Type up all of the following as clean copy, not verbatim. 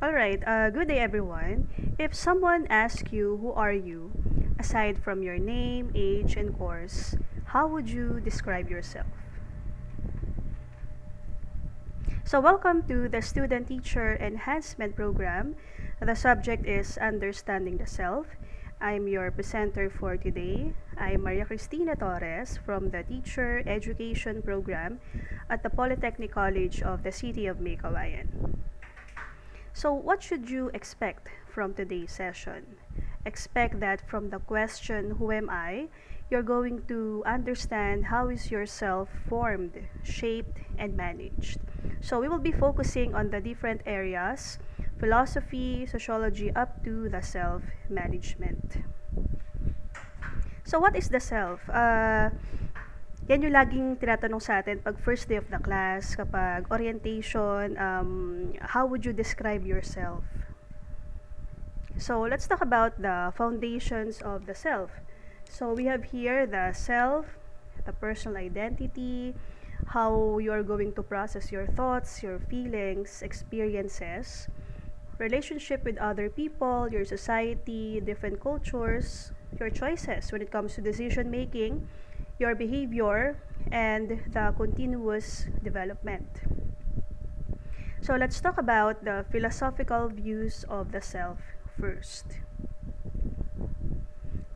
Alright, good day everyone. If someone asks you who are you, aside from your name, age, and course, how would you describe yourself? So welcome to the Student Teacher Enhancement Program. The subject is Understanding the Self. I'm your presenter for today. I'm Maria Cristina Torres from the Teacher Education Program at the Polytechnic College of the City of May Kawayan. So, what should you expect from today's session? Expect that from the question, Who am I? You're going to understand how is yourself formed, shaped, and managed. So, we will be focusing on the different areas philosophy, sociology, up to the self management. So, what is the self? Yan yung laging tinatanong sa atin pag first day of the class, kapag orientation, how would you describe yourself? So, let's talk about the foundations of the self. So, we have here the self, the personal identity, how you are going to process your thoughts, your feelings, experiences, relationship with other people, your society, different cultures, your choices when it comes to decision making, your behavior, and the continuous development. So let's talk about the philosophical views of the self first.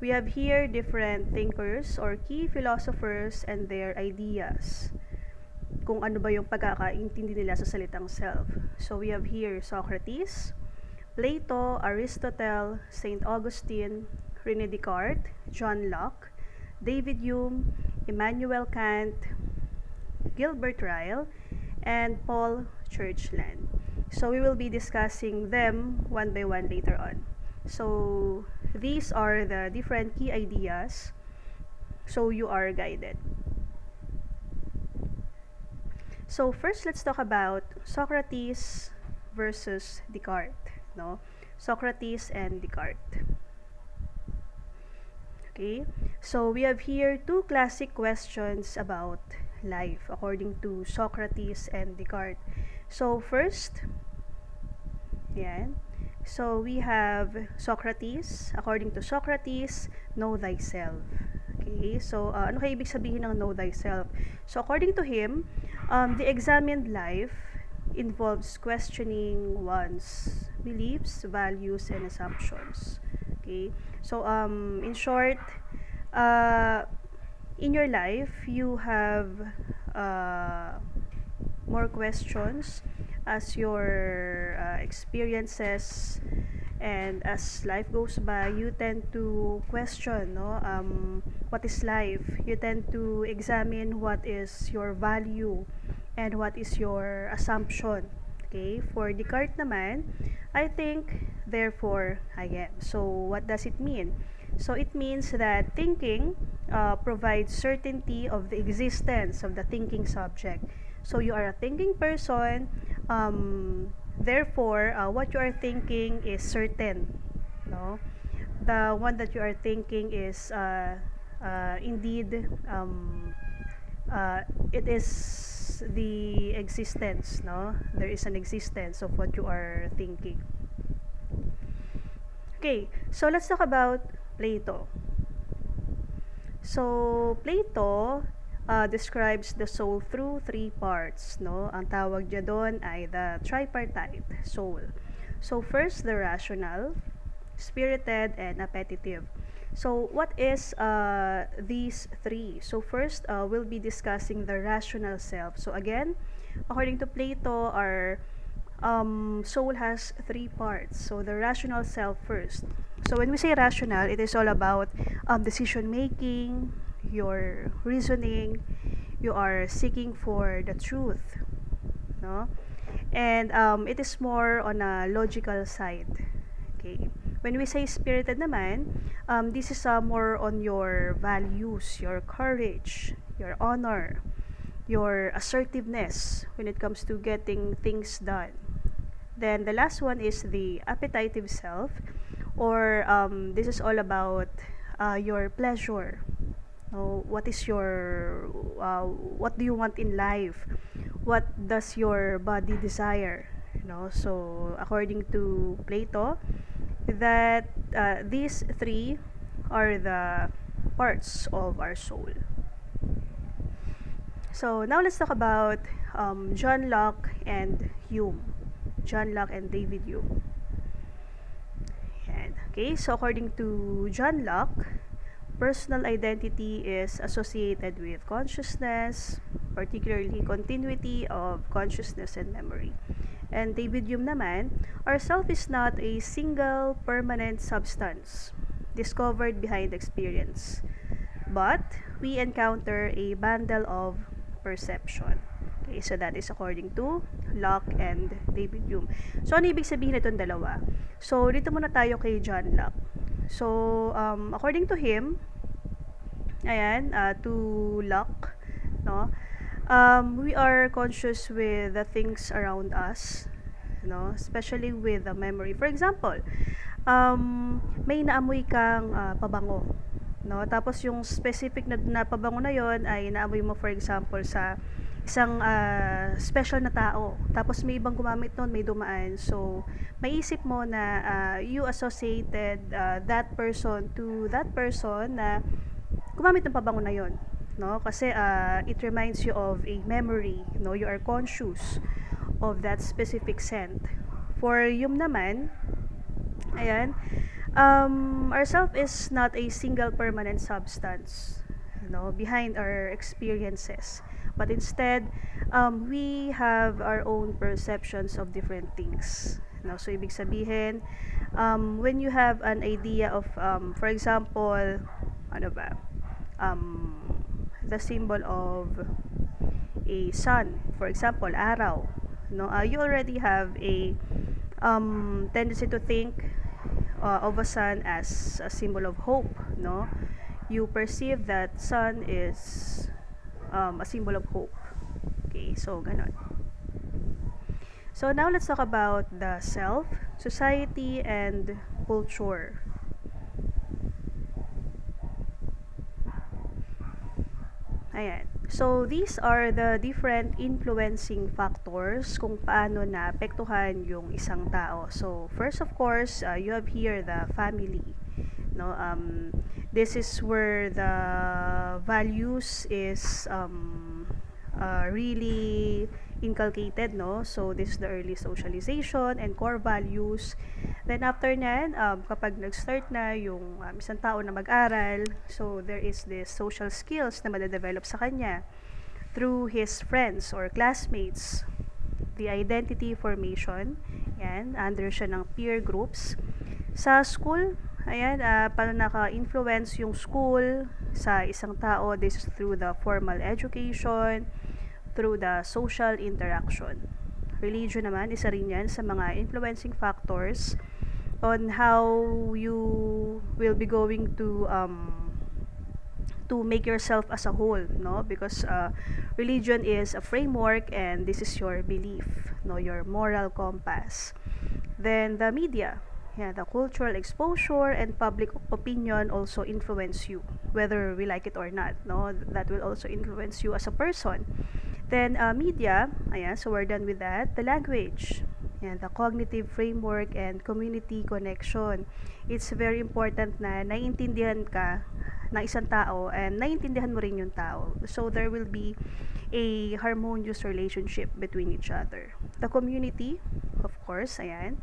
We have here different thinkers or key philosophers and their ideas. Kung ano ba yung pagkakaintindi nila sa salitang self. So we have here Socrates, Plato, Aristotle, Saint Augustine, René Descartes, John Locke, David Hume, Immanuel Kant, Gilbert Ryle, and Paul Churchland. So we will be discussing them one by one later on. So these are the different key ideas, so you are guided. So first, let's talk about Socrates versus Descartes. No? Socrates and Descartes. Okay, so we have here two classic questions about life according to Socrates and Descartes. So first, yan. So we have Socrates. According to Socrates, know thyself. Okay, so ano kaya ibig sabihin ng know thyself? So according to him, the examined life involves questioning one's beliefs, values, and assumptions. Okay, so in short, in your life, you have more questions as your experiences and as life goes by, you tend to question, no? What is life? You tend to examine what is your value and what is your assumption. Okay, for Descartes naman, I think, therefore I am. So what does it mean? So it means that thinking provides certainty of the existence of the thinking subject. So you are a thinking person, therefore what you are thinking is certain. No? The one that you are thinking is indeed it is the existence, no? There is an existence of what you are thinking. Okay, so let's talk about Plato. So Plato describes the soul through three parts, no? Ang tawag niya doon ay the tripartite soul. So first, the rational, spirited, and appetitive. So what is these three? So first, we'll be discussing the rational self. So again, according to Plato, our soul has three parts. So the rational self first. So when we say rational, it is all about decision making, your reasoning, you are seeking for the truth, no? And it is more on a logical side. Okay. When we say spirited naman, this is more on your values, your courage, your honor, your assertiveness when it comes to getting things done. Then the last one is the appetitive self, or this is all about your pleasure. What is your what do you want in life? What does your body desire? no? So according to Plato, that these three are the parts of our soul. So now let's talk about John Locke and Hume. John Locke and David Hume. Yan. Okay, so according to John Locke, personal identity is associated with consciousness, particularly continuity of consciousness and memory. And David Hume naman, our self is not a single permanent substance discovered behind experience, but we encounter a bundle of perception. Okay, so that is according to Locke and David Hume. So, ano ibig sabihin itong dalawa? So, dito muna tayo kay John Locke. So, according to him, ayan, to Locke, no, we are conscious with the things around us, no, especially with the memory. For example, may naamoy kang pabango, no, tapos yung specific na pabango na yon ay naamoy mo, for example, sa isang special na tao, tapos may ibang gumamit nun, may dumaan, so maiisip mo na you associated that person to that person na gumamit ng pabango na yon, no, kasi it reminds you of a memory, no, you are conscious of that specific scent. For Hume naman, ayan, our self is not a single permanent substance, behind our experiences, but instead, we have our own perceptions of different things. So ibig sabihin, when you have an idea of, for example, ano ba, the symbol of a sun, for example, araw, no, you already have a tendency to think of a sun as a symbol of hope, no? You perceive that sun is a symbol of hope. Okay, so ganon. So now let's talk about the self, society, and culture. Ayan. So these are the different influencing factors kung paano naapektuhan yung isang tao. So first, of course, you have here the family. No, this is where the values is really inculcated, no? So this is the early socialization and core values. Then after nyan, kapag nag-start na yung isang tao na mag-aral, so there is this social skills na madadevelop sa kanya through his friends or classmates. The identity formation, yan, under siya ng peer groups. Sa school, ayan, paano naka-influence yung school sa isang tao. This is through the formal education, through the social interaction. Religion naman, isa rin yan sa mga influencing factors on how you will be going to make yourself as a whole, no? Because religion is a framework and this is your belief, no, your moral compass. Then the media, yeah, the cultural exposure and public opinion also influence you, whether we like it or not, no? That will also influence you as a person. Then media, ayan, so we're done with that. The language, yan, the cognitive framework and community connection. It's very important na naiintindihan ka ng isang tao and naiintindihan mo rin yung tao. So there will be a harmonious relationship between each other. The community, of course, ayan,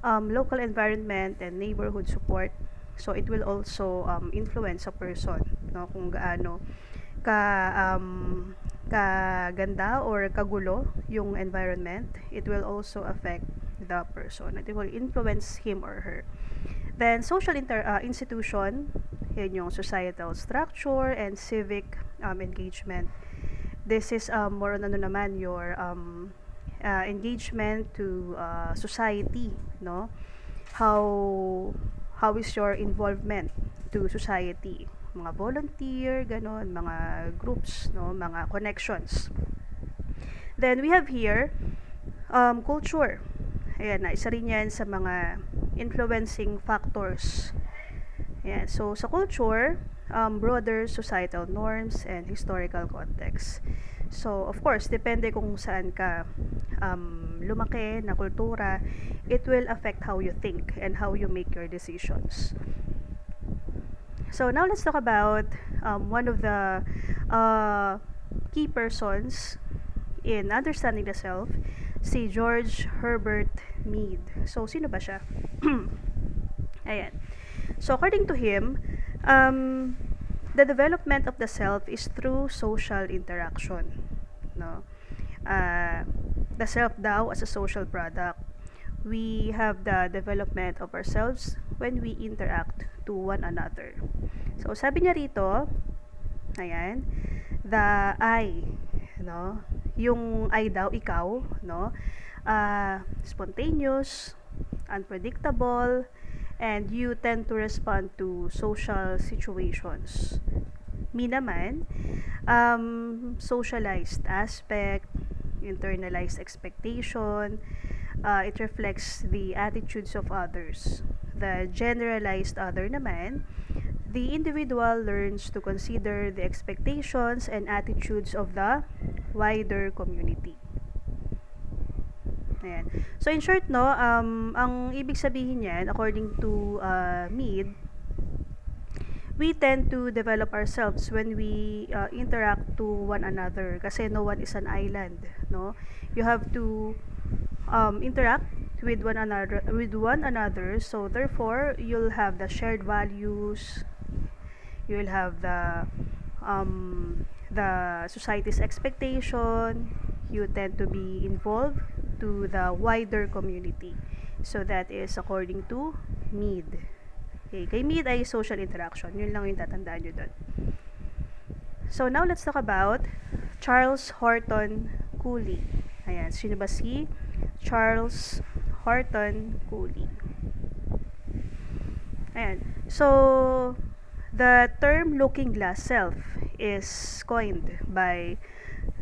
local environment and neighborhood support. So it will also influence a person, no, kung gaano kaganda or kagulo yung environment. It will also affect the person. It will influence him or her. Then social institution, yun yung societal structure and civic engagement. This is more on ano naman, your engagement to society, no? How is your involvement to society? Mga volunteer, ganon, mga groups, no, mga connections. Then we have here culture. Ayan, na isa rin yan sa mga influencing factors. Ayan, so sa culture, broader societal norms and historical context. So, of course, depende kung saan ka lumaki na kultura, it will affect how you think and how you make your decisions. So, now let's talk about one of the key persons in understanding the self, si George Herbert Mead. So, sino ba siya? Ayan. So, according to him, the development of the self is through social interaction. No? The self daw as a social product. We have the development of ourselves when we interact to one another. So, sabi niya rito, ayan, the I, no? Yung I daw, ikaw, no? Spontaneous, unpredictable, and you tend to respond to social situations. Me naman, socialized aspect, internalized expectation, it reflects the attitudes of others. The generalized other naman, the individual learns to consider the expectations and attitudes of the wider community. Ayan. So in short, no, ang ibig sabihin niyan, according to Mead, we tend to develop ourselves when we interact to one another, kasi no one is an island, no? You have to interact with one another, so therefore you'll have the shared values, you'll have the society's expectation, you tend to be involved to the wider community. So that is according to Mead. Okay, kay Mead ay social interaction. Yun lang yung tatandaan nyo dun. So now let's talk about Charles Horton Cooley. Ayan, sino ba si Charles Horton Cooley? Ayan. So the term looking glass self is coined by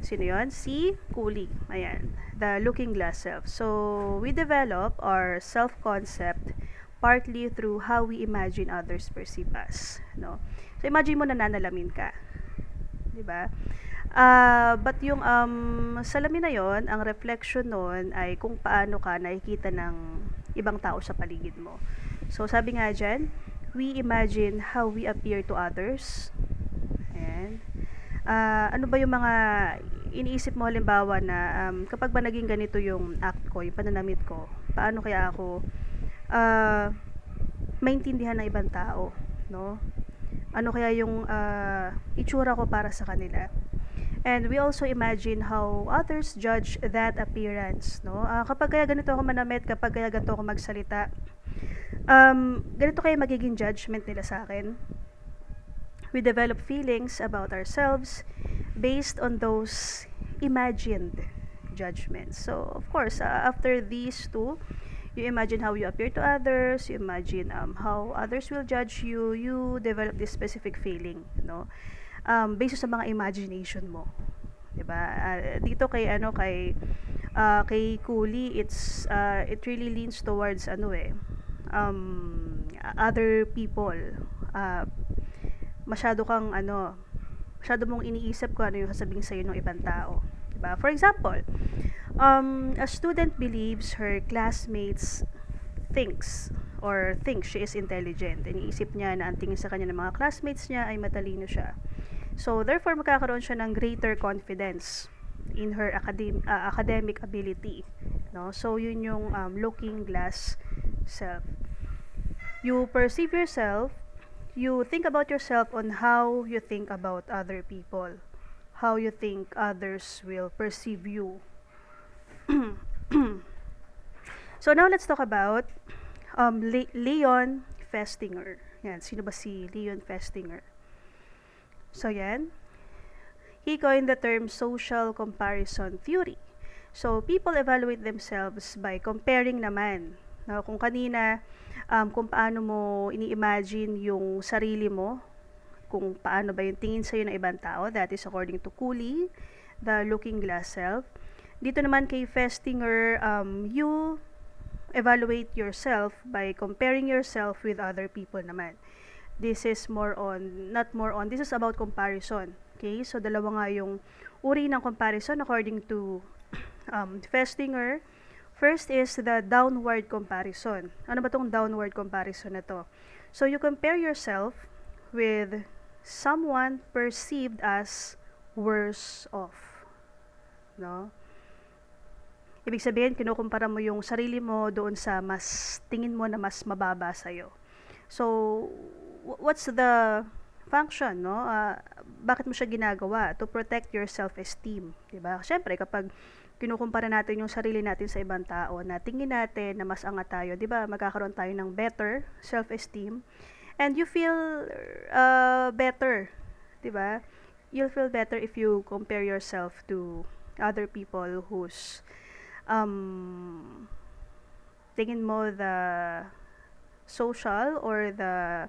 sino yun? Si Cooley. Ayan. The looking glass self. So we develop our self-concept partly through how we imagine others perceive us, no? So imagine mo nananalamin ka, 'di ba? But yung salamin na 'yon, ang reflection noon ay kung paano ka nakikita ng ibang tao sa paligid mo. So sabi nga diyan, we imagine how we appear to others. Ayan. Ano ba yung mga iniisip mo halimbawa na kapag ba naging ganito yung act ko, yung pananamit ko, paano kaya ako maintindihan ng ibang tao, no? Ano kaya yung itsura ko para sa kanila? And we also imagine how others judge that appearance, no? Kapag kaya ganito ako manamit, kapag kaya ganito ako magsalita, ganito kaya magiging judgment nila sa akin. We develop feelings about ourselves based on those imagined judgments. So, of course, after these two, you imagine how you appear to others, you imagine how others will judge you, you develop this specific feeling, no? Based sa mga imagination mo, 'di ba? Dito kay kay Cooley, it really leans towards other people. Masyado mong iniisip kung ano yung sasabihin sa'yo ng ibang tao, 'di ba? For example, a student believes her classmates thinks she is intelligent. Iniisip niya na ang tingin sa kanya ng mga classmates niya ay matalino siya. So, therefore, magkakaroon siya ng greater confidence in her academic ability. No? So, yun yung looking glass self. You perceive yourself, you think about yourself on how you think about other people, how you think others will perceive you. So now let's talk about Leon Festinger. Yan, sino ba si Leon Festinger? So yan, he coined the term social comparison theory. So people evaluate themselves by comparing naman. No, kung kanina, kung paano mo ini-imagine yung sarili mo, kung paano ba yung tingin sa'yo ng ibang tao, that is according to Cooley, the looking glass self. Dito naman kay Festinger, you evaluate yourself by comparing yourself with other people naman. This is this is about comparison. Okay? So, dalawa nga yung uri ng comparison according to Festinger. First is the downward comparison. Ano ba tong downward comparison na to? So you compare yourself with someone perceived as worse off. No? Ibig sabihin, kinukumpara mo yung sarili mo doon sa mas tingin mo na mas mababa sa'yo. So, what's the function, no? Bakit mo siya ginagawa? To protect your self-esteem, diba? Siyempre, kapag kinukumpara natin yung sarili natin sa ibang tao, na tingin natin na mas angat tayo, diba? Magkakaroon tayo ng better self-esteem, and you feel better, diba? You'll feel better if you compare yourself to other people whose tingin mo the social or the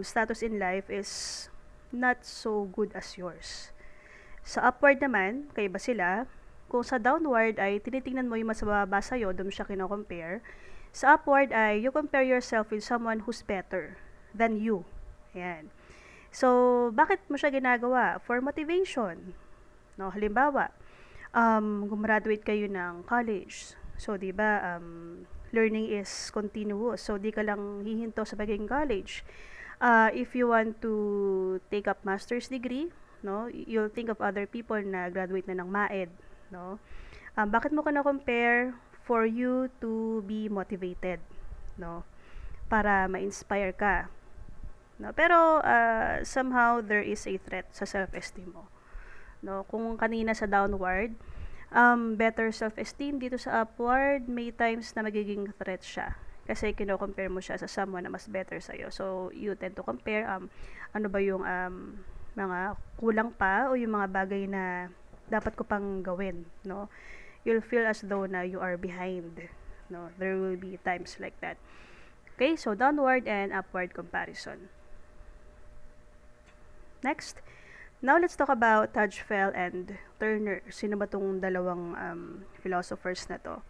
status in life is not so good as yours. Sa upward naman, kaiba sila. Kung sa downward ay tinitingnan mo yung mas mababa sa'yo, doon siya kino-compare. Sa upward ay you compare yourself with someone who's better than you. Ayan. So, bakit mo siya ginagawa? For motivation. No, halimbawa, gumraduate kayo ng college. So, di ba, learning is continuous. So, di ka lang hihinto sa pagiging college. If you want to take up master's degree, no, you'll think of other people na graduate na ng MAED, no? Bakit mo ka na-compare? For you to be motivated, no? Para ma-inspire ka. No? Pero, somehow, there is a threat sa self-esteem mo. No, kung kanina sa downward, better self-esteem, dito sa upward, may times na magiging threat siya. Kasi kino-compare mo siya sa someone na mas better sa'yo. So, you tend to compare, ano ba yung mga kulang pa o yung mga bagay na dapat ko pang gawin, no? You'll feel as though na you are behind, no? There will be times like that. Okay, so downward and upward comparison. Next, now, let's talk about Tajfel and Turner. Sino ba tong dalawang philosophers na to?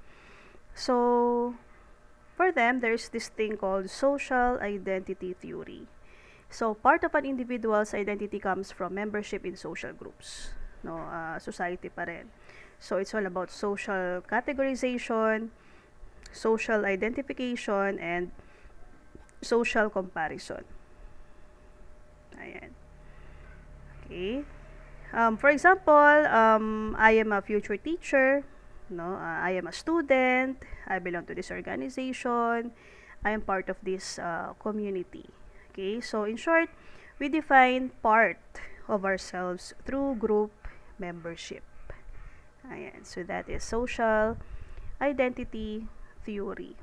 So, for them, there's this thing called social identity theory. So, part of an individual's identity comes from membership in social groups. No, society pa rin. So, it's all about social categorization, social identification, and social comparison. Ayan. Okay. For example, I am a future teacher, no? I am a student, I belong to this organization, I am part of this community. Okay, so in short, we define part of ourselves through group membership. Ayan, so that is social identity theory.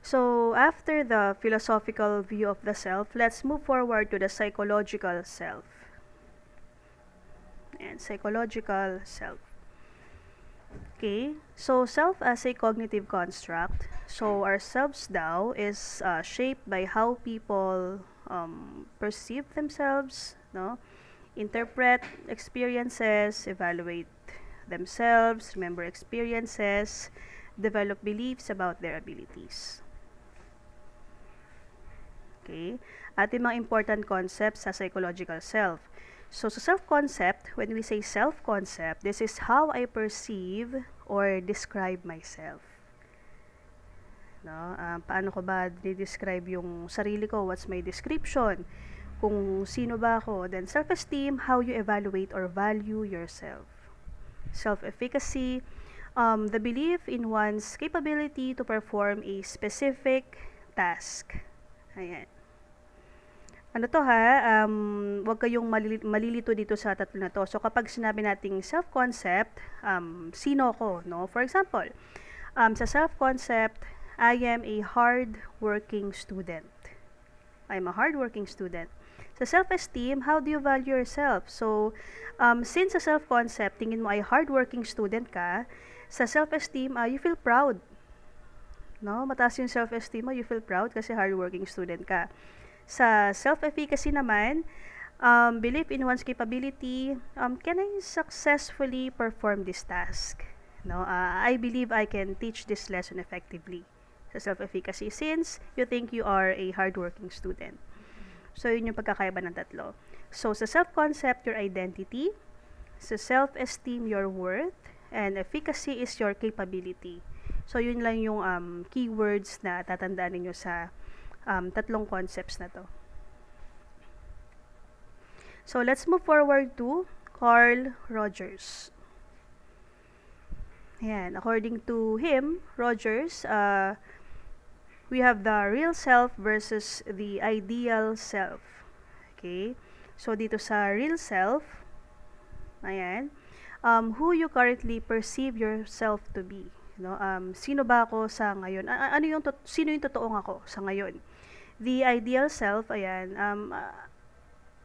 So, after the philosophical view of the self, let's move forward to the psychological self. And psychological self. Okay, so self as a cognitive construct. So, our selves now is shaped by how people perceive themselves, no? Interpret experiences, evaluate themselves, remember experiences, develop beliefs about their abilities. Okay? At yung mga important concepts sa psychological self. So, sa self-concept, when we say self-concept, this is how I perceive or describe myself. No? Paano ko ba describe yung sarili ko? What's my description? Kung sino ba ako? Then, self-esteem, how you evaluate or value yourself. Self-efficacy, the belief in one's capability to perform a specific task. Ayan. Ano to ha, wag kayong malilito dito sa tatlo na to. So, kapag sinabi nating self-concept, sino ko, no? For example, sa self-concept, I am a hard-working student. I'm a hard-working student. Sa self-esteem, how do you value yourself? So, since sa self-concept, tingin mo ay hard-working student ka, sa self-esteem, you feel proud. No? Mataas yung self-esteem mo, you feel proud kasi hard-working student ka. Sa self-efficacy naman, belief in one's capability, can I successfully perform this task? No, I believe I can teach this lesson effectively. Sa self-efficacy, since you think you are a hardworking student. So, yun yung pagkakaiba ng tatlo. So, sa self-concept, your identity. Sa self-esteem, your worth. And efficacy is your capability. So, yun lang yung keywords na tatandaan ninyo sa tatlong concepts na to. So, let's move forward to Carl Rogers. Ayan, according to him, Rogers, we have the real self versus the ideal self. Okay? So, dito sa real self, ayan, who you currently perceive yourself to be. Sino ba ako sa ngayon? Ano yung sino yung totoong ako sa ngayon? The ideal self, ayan,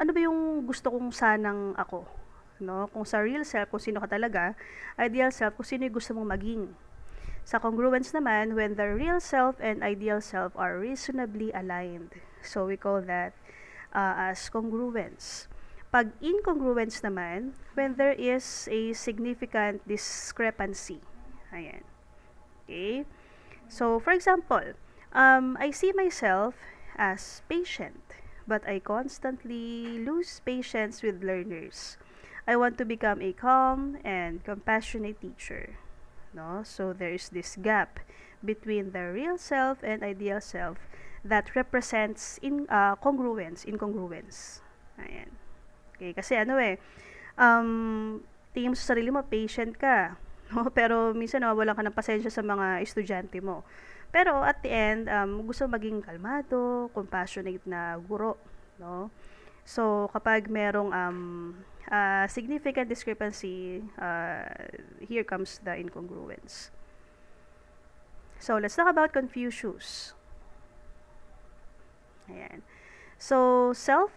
ano ba yung gusto kong sanang ako? Kung sa real self, kung sino ka talaga, ideal self, kung sino yung gusto mong maging. Sa congruence naman, when the real self and ideal self are reasonably aligned. So, we call that as congruence. Pag incongruence naman, when there is a significant discrepancy. Ayan. Okay? So, for example, I see myself as patient, but I constantly lose patience with learners. I want to become a calm and compassionate teacher. So, there is this gap between the real self and ideal self that represents incongruence. Ayan. Okay, kasi tingin mo sa sarili mo, patient ka. Pero minsan nawawalan ka ng pasensya sa mga estudyante mo. Pero at the end, gusto maging kalmado, compassionate na guro. So, kapag merong significant discrepancy, here comes the incongruence. So, let's talk about Confucius. Ayan. So, self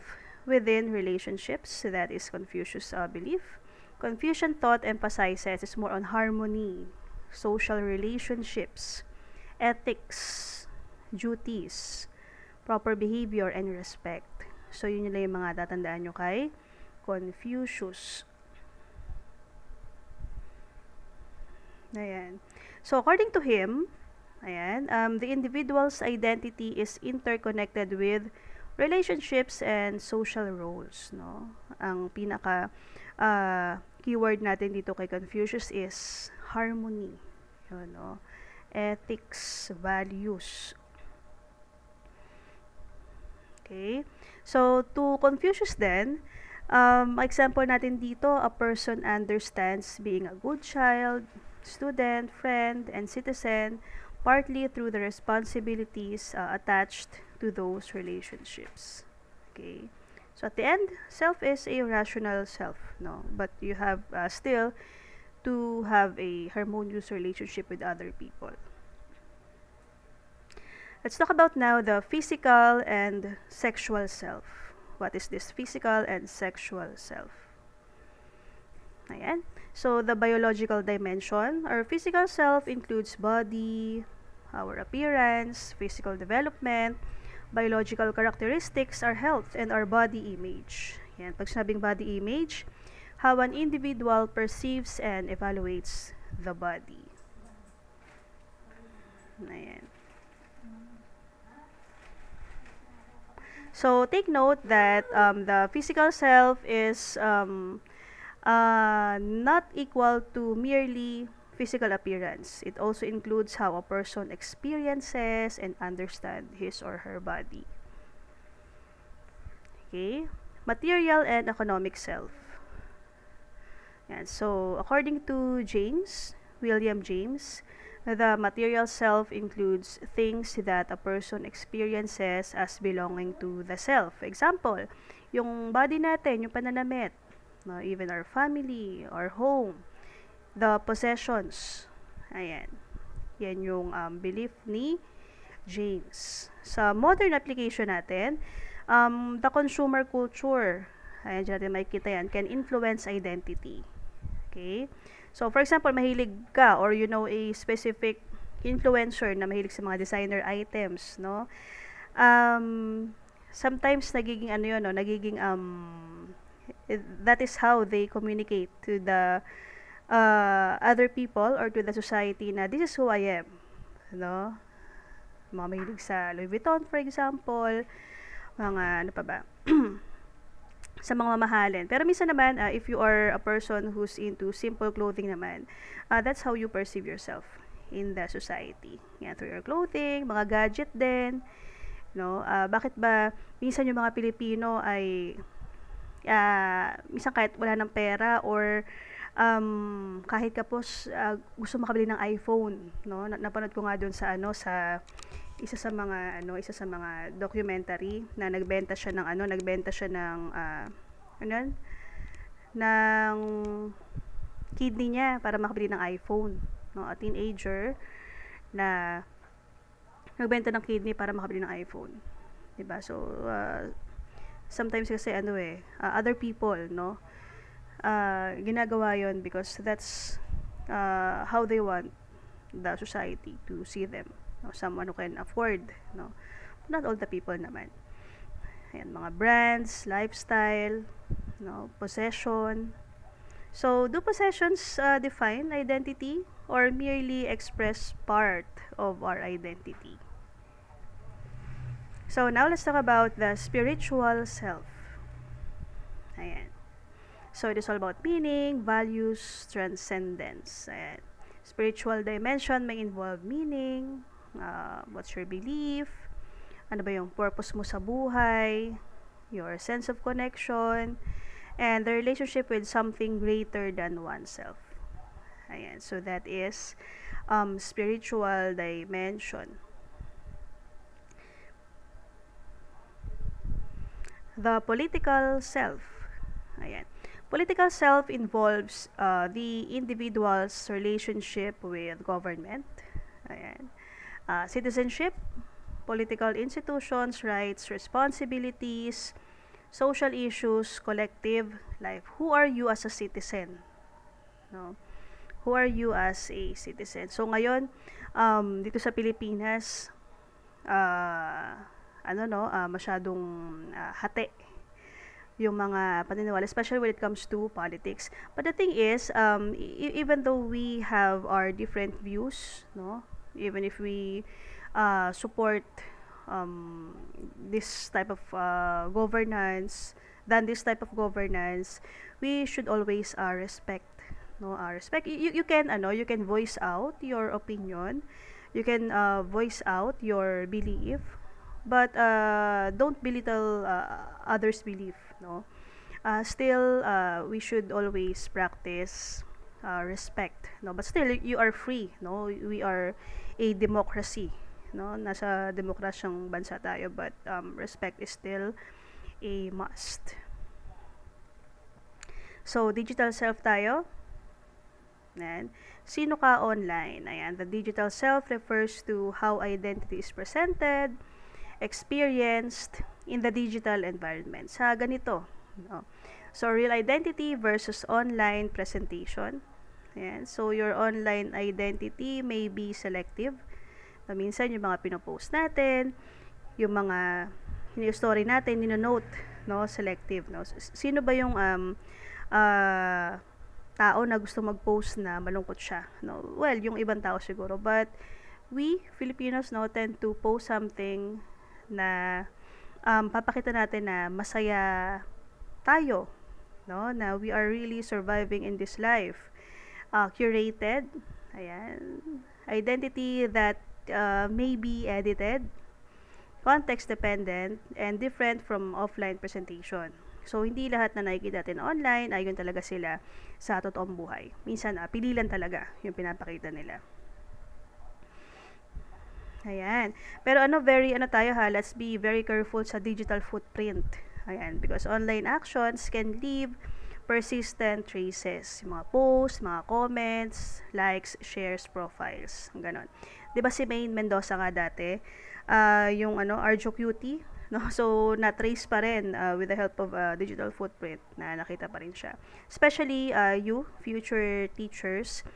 within relationships, so that is Confucius' belief. Confucian thought emphasizes is more on harmony, social relationships, ethics, duties, proper behavior, and respect. So, yun lang yung mga tatandaan nyo kay Confucius. Ayan. So, according to him, the individual's identity is interconnected with relationships and social roles. Ang pinaka keyword natin dito kay Confucius is harmony. Ethics, values. Okay? So, to Confucius then, example natin dito, a person understands being a good child, student, friend, and citizen partly through the responsibilities attached to those relationships. Okay? So, at the end, self is a rational self, but you have still to have a harmonious relationship with other people. Let's talk about now the physical and sexual self. What is this physical and sexual self? Ayan. So, the biological dimension. Our physical self includes body, our appearance, physical development, biological characteristics, our health, and our body image. Yan. Pag sinabing body image, how an individual perceives and evaluates the body. Ayan. So, take note that the physical self is not equal to merely physical appearance. It also includes how a person experiences and understands his or her body. Okay? Material and economic self. Yan. So, according to William James, the material self includes things that a person experiences as belonging to the self. Example, yung body natin, yung pananamit, even our family, our home, the possessions. Ayan. Yan yung belief ni James. Sa modern application natin, the consumer culture, ayan, dyan natin makikita yan, can influence identity. Okay? So, for example, mahilig ka or you know a specific influencer na mahilig sa mga designer items, sometimes nagiging that is how they communicate to the other people or to the society na this is who I am. Mga mahilig sa Louis Vuitton, for example, mga ano pa ba? sa mga mamahalin. Pero minsan naman, if you are a person who's into simple clothing naman, that's how you perceive yourself in the society. Yan, through your clothing, mga gadget din, no? Bakit ba minsan yung mga Pilipino ay minsan kahit wala ng pera or kahit kapos gusto makabili ng iPhone, no? Napanood ko nga doon sa isa sa mga documentary na nagbenta siya ng ano yun? Ng kidney niya para makabili ng iPhone, no? A teenager na nagbenta ng kidney para makabili ng iPhone, 'di ba? So sometimes kasi other people, no? Ginagawa 'yon because that's how they want the society to see them, no? Someone who can afford, no? Not all the people naman. Ayan, mga brands, lifestyle, no? Possession. So, do possessions define identity or merely express part of our identity? So, now let's talk about the spiritual self. Ayan. So, it is all about meaning, values, transcendence. Ayan. Spiritual dimension may involve meaning, what's your belief, ano ba yung purpose mo sa buhay, your sense of connection, and the relationship with something greater than oneself. Ayan. So, that is spiritual dimension. The political self. Ayan. Political self involves the individual's relationship with government. Ayan. Citizenship, political institutions, rights, responsibilities, social issues, collective life. Who are you as a citizen? No? Who are you as a citizen? So ngayon, dito sa Pilipinas, masyadong hati yung mga paniniwala, especially when it comes to politics. But the thing is, even though we have our different views, no, even if we support this type of governance, we should always respect, no, respect. You can you can voice out your opinion, you can voice out your belief, but don't belittle others' belief, no. Still we should always practice respect, no, but still you are free, no. We are a democracy, no, nasa demokrasyang bansa tayo, but respect is still a must. So digital self tayo. Ayan. Sino ka online? Ayan, the digital self refers to how identity is presented, experienced in the digital environment. Sa ganito, no? So, real identity versus online presentation. Ayan. So, your online identity may be selective. Minsan, yung mga pinopost natin, yung mga story natin, ninonote, no? Selective, no? Sino ba yung tao na gusto mag-post na malungkot siya, no? Well, yung ibang tao siguro, but we Filipinos, no, tend to post something na papakita natin na masaya tayo, no, na we are really surviving in this life. Curated, ayan, identity that may be edited, context dependent, and different from offline presentation. So, hindi lahat na nakikita natin online ay yun talaga sila sa totoong buhay. Minsan, pililan talaga yung pinapakita nila. Ayan. Pero let's be very careful sa digital footprint. Ayan, because online actions can leave persistent traces. Yung mga posts, mga comments, likes, shares, profiles. Ganon. Diba si Maine Mendoza nga dati, yung Arjo Cutie, no? So, na-trace pa rin with the help of digital footprint na nakita pa rin siya. Especially you, future teachers,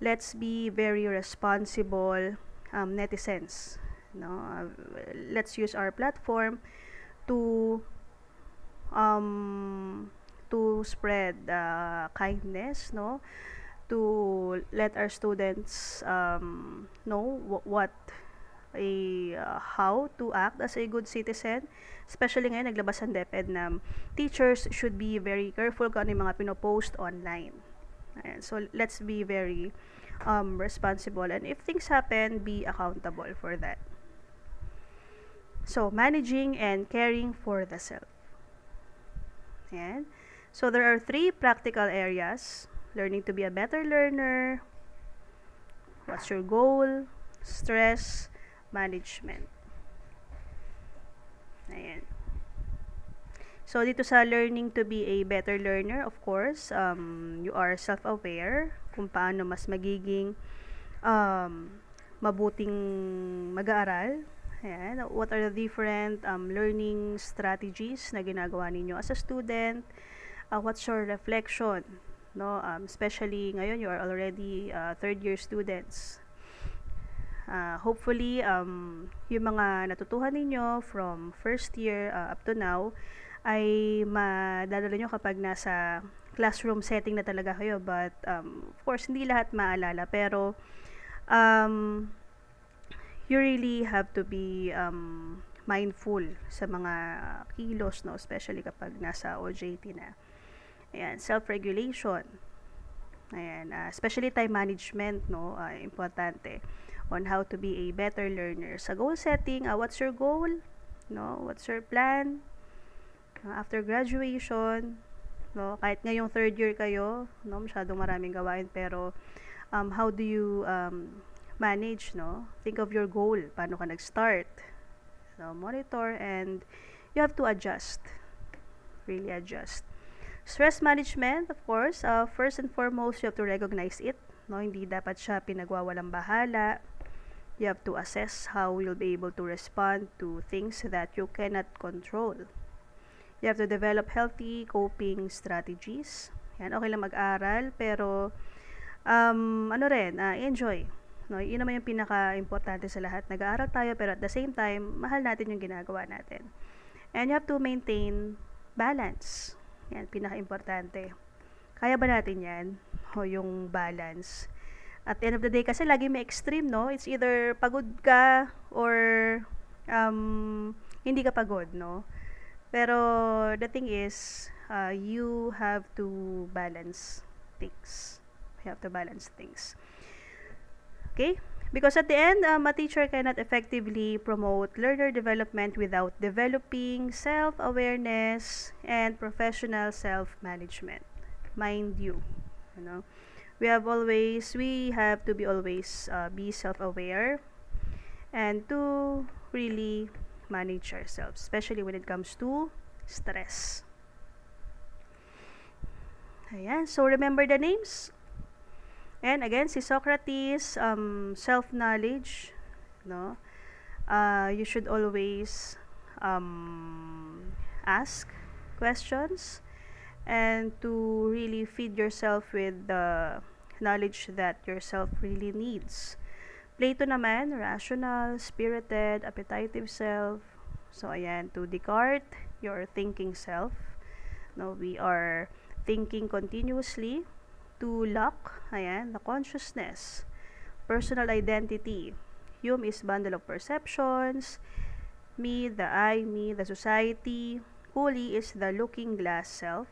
let's be very responsible netizens, no? Let's use our platform to spread kindness, no? To let our students know what how to act as a good citizen. Especially ngayon, naglabas ang DepEd na teachers should be very careful kung ano yung mga pinopost online. Ayan. So, let's be very responsible. And if things happen, be accountable for that. So, managing and caring for the self. Ayan. So, there are 3 practical areas. Learning to be a better learner, what's your goal, stress management. Ayan. So, dito sa learning to be a better learner, of course, you are self-aware kung paano mas magiging mabuting mag-aaral. Ayan. What are the different learning strategies na ginagawa ninyo as a student? What's your reflection? No, especially ngayon, you are already third-year students. Hopefully, yung mga natutuhan ninyo from first year up to now, ay madadala nyo kapag nasa classroom setting na talaga kayo. But, of course, hindi lahat maalala. Pero, you really have to be mindful sa mga kilos, no? Especially kapag nasa OJT na. Ayan, self-regulation. Ayan, especially time management, no? Importante on how to be a better learner. Sa goal setting, what's your goal? No? What's your plan? After graduation, no? Kahit ngayong third year kayo, no? Masyadong maraming gawain, pero how do you manage, no? Think of your goal. Paano ka nag-start? So, monitor, and you have to adjust. Really adjust. Stress management, of course, first and foremost, you have to recognize it. No? Hindi dapat siya pinagwawalang bahala. You have to assess how you'll be able to respond to things that you cannot control. You have to develop healthy coping strategies. Yan, okay lang mag-aral, pero enjoy. No? Yun naman yung pinaka-importante sa lahat. Nag-aaral tayo, pero at the same time, mahal natin yung ginagawa natin. And you have to maintain balance. Yan, pinaka-importante. Kaya ba natin yan? O yung balance. At the end of the day, kasi lagi may extreme, no? It's either pagod ka or hindi ka pagod, no? Pero the thing is, you have to balance things. You have to balance things. Okay? Because at the end, a teacher cannot effectively promote learner development without developing self-awareness and professional self-management. Mind you, we have to be always be self-aware and to really manage ourselves, especially when it comes to stress. Ayan, so remember the names. And again, si Socrates, self-knowledge, no? You should always ask questions and to really feed yourself with the knowledge that yourself really needs. Plato naman, rational, spirited, appetitive self. So, ayan, to Descartes, your thinking self. No, we are thinking continuously. To Locke, ayan, the consciousness, personal identity. Hume is bundle of perceptions. Me, the I, me, the society. Cooley is the looking glass self.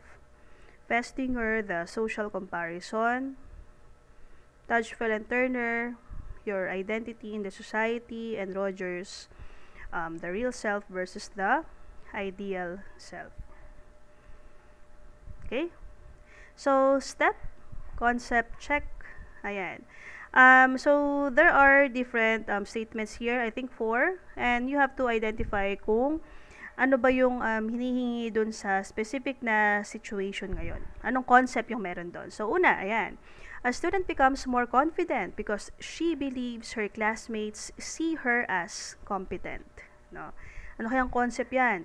Festinger, the social comparison. Tadgefell and Turner, your identity in the society. And Rogers, the real self versus the ideal self. Okay? So, step concept check. Ayan. So, there are different statements here. I think 4. And you have to identify kung ano ba yung hinihingi dun sa specific na situation ngayon. Anong concept yung meron dun. So, una, ayan. A student becomes more confident because she believes her classmates see her as competent. No? Ano kayang concept yan?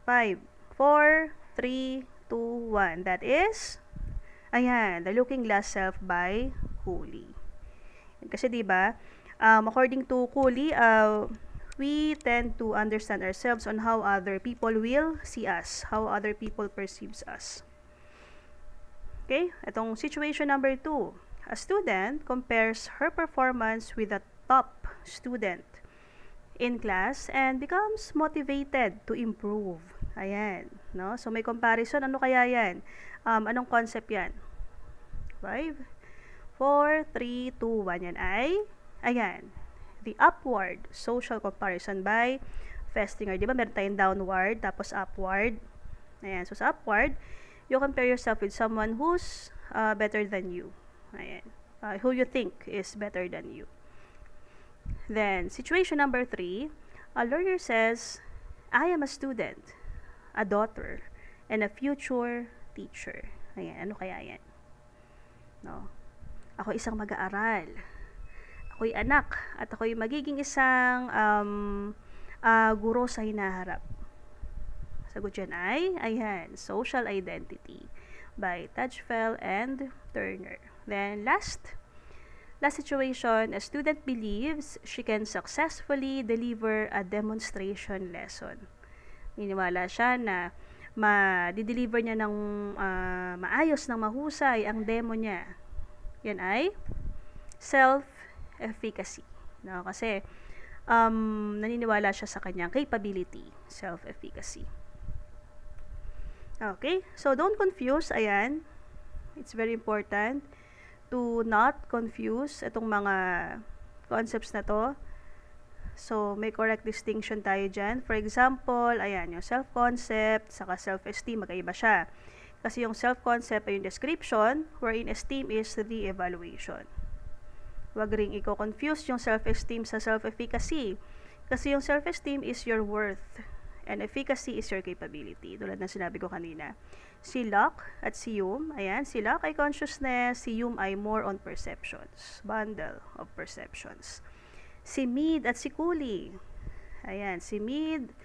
5, 4, 3, 2, 1. That is... Ayan, The Looking Glass Self by Cooley. Kasi 'di ba, according to Cooley, we tend to understand ourselves on how other people will see us, how other people perceives us. Okay? Itong situation number 2. A student compares her performance with the top student in class and becomes motivated to improve. Ayan, no? So may comparison, ano kaya 'yan? Anong concept 'yan? 5 4 3 2 1 yan ay ayan, the upward social comparison by Festinger. 'Di ba meron tayong downward tapos upward? Ayan, so sa upward, you compare yourself with someone who's better than you. Ayan. Who you think is better than you. Then, situation number 3, a learner says, I am a student, a daughter, and a future teacher. Ayan, ano kaya yan? No? Ako isang mag-aaral. Ako'y anak. At ako'y magiging isang guro sa hinaharap. Sagot yan ay, ayan, social identity by Tajfel and Turner. Then, last situation, a student believes she can successfully deliver a demonstration lesson. Niniwala siya na ma-deliver niya ng maayos, ng mahusay ang demo niya. Yan ay self-efficacy. No? Kasi naniniwala siya sa kanyang capability, self-efficacy. Okay, so don't confuse, ayan, it's very important to not confuse itong mga concepts na to. So, may correct distinction tayo dyan. For example, ayan, yung self-concept saka self-esteem, magkaiba siya. Kasi yung self-concept ay yung description, wherein esteem is the evaluation. Huwag ring i-confuse yung self-esteem sa self-efficacy. Kasi yung self-esteem is your worth, and efficacy is your capability. Tulad na sinabi ko kanina. Si Locke at si Hume, ayan, si Locke ay consciousness, si Hume ay more on perceptions, bundle of perceptions. Si Mead at si Cooley, ayan, si Mead,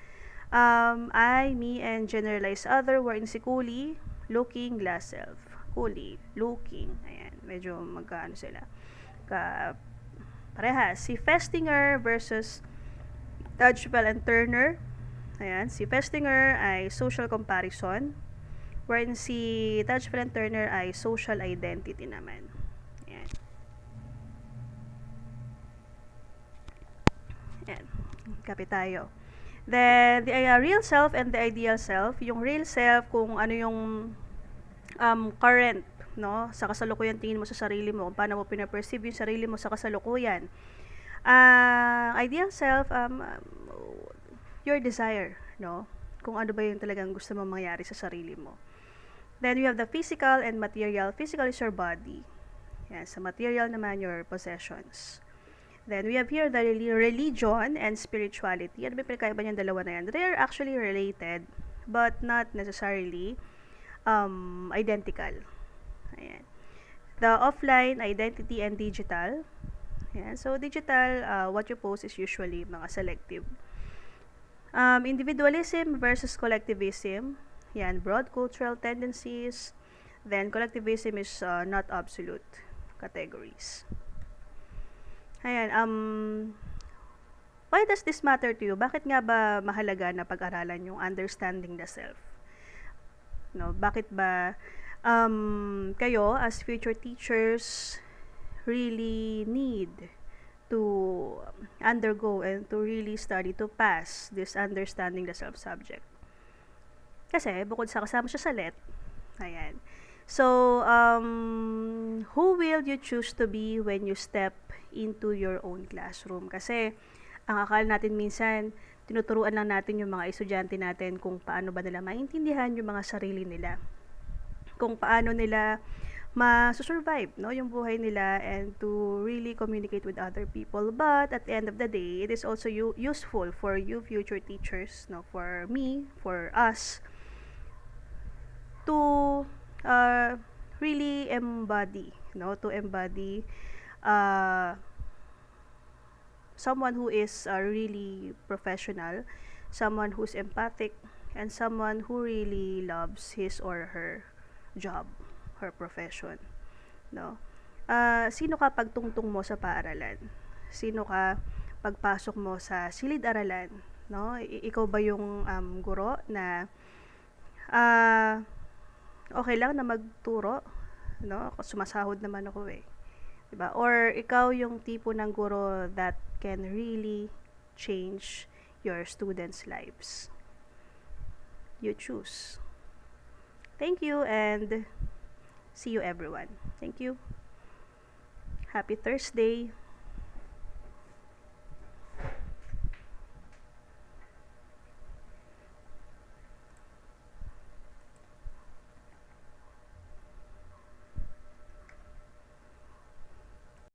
I, me, and generalized other, wherein si Cooley, looking, glass self. Cooley, looking, ayan, medyo magkaano sila. Parehas. Si Festinger versus Tajfel and Turner, ayan, si Festinger ay social comparison, wherein si Tajfel and Turner ay social identity naman. Ayan. Ayan. Copy tayo. Then, the real self and the ideal self. Yung real self, kung ano yung current, no? Sa kasalukuyan tingin mo sa sarili mo, kung paano mo pinaperceive yung sarili mo sa kasalukuyan. Ideal self, your desire, no? Kung ano ba yung talagang gusto mo mangyari sa sarili mo. Then we have the physical and material. Physical is your body. Yan, sa material naman your possessions. Then we have here the religion and spirituality. Ano ba yung pinakaiba niyang dalawa na yan? They are actually related, but not necessarily identical. Ayan. The offline, identity, and digital. Ayan. So digital, what you post is usually mga selective. Individualism versus collectivism. Yan, broad cultural tendencies. Then, collectivism is not absolute categories. Ayan, why does this matter to you? Bakit nga ba mahalaga na pag-aralan yung understanding the self? No, bakit ba kayo as future teachers really need to undergo and to really study to pass this understanding the self subject? Kasi, bukod sa kasama siya sa LET, ayan. So, who will you choose to be when you step into your own classroom? Kasi, ang akala natin minsan, tinuturuan lang natin yung mga estudyante natin kung paano ba nila maintindihan yung mga sarili nila. Kung paano nila ma-survive, no, yung buhay nila and to really communicate with other people. But, at the end of the day, it is also useful for you future teachers, no, for me, for us, to really embody, no, to embody someone who is really professional, someone who's empathic, and someone who really loves his or her job, her profession, no. Sino ka pagtungtong mo sa paaralan? Sino ka pagpasok mo sa silid-aralan, no? Ikaw ba yung guro na okay lang na magturo, no? Sumasahod naman ako eh. Diba? Or ikaw yung tipo ng guro that can really change your students' lives. You choose. Thank you and see you everyone. Thank you. Happy Thursday.